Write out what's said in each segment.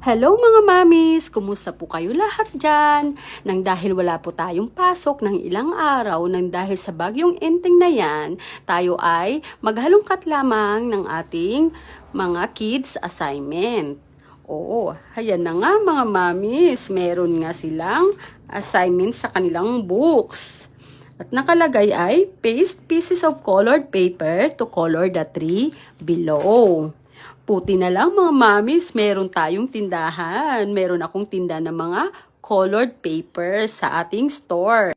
Hello mga mamis! Kumusta po kayo lahat dyan? Nang dahil wala po tayong pasok ng ilang araw, nang dahil sa bagyong Enteng na yan, tayo ay maghalongkat lamang ng ating mga kids assignment. Oo, ayan na nga mga mamis, meron nga silang assignment sa kanilang books. At nakalagay ay paste pieces of colored paper to color the tree below. Puti na lang mga mamis, meron tayong tindahan. Meron akong tinda ng mga colored papers sa ating store.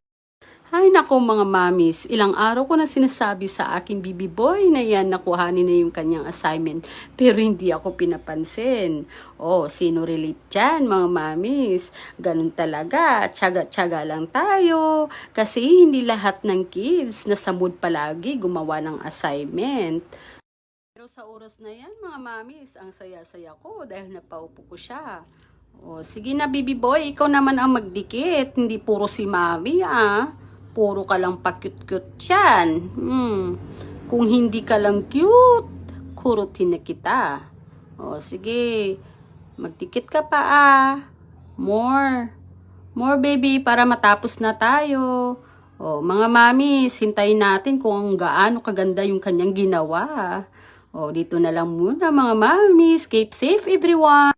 Ay nako mga mamis, ilang araw ko na sinasabi sa aking baby boy na yan nakuhanin na yung kanyang assignment. Pero hindi ako pinapansin. Oh, sino relate dyan mga mamis? Ganun talaga, tiyaga-tiyaga lang tayo. Kasi hindi lahat ng kids nasa mood palagi gumawa ng assignment. Pero sa oras na yan, mga mamis, ang saya-saya ko dahil napaupo ko siya. O, sige na, baby boy, ikaw naman ang magdikit. Hindi puro si mami, ah. Puro ka lang pa-cute-cute yan. Kung hindi ka lang cute, kurutin na kita. O, sige. Magdikit ka pa, ah. More. More, baby, para matapos na tayo. O, mga mamis, hintayin natin kung gaano kaganda yung kanyang ginawa. O, dito na lang muna mga mamis. Keep safe everyone.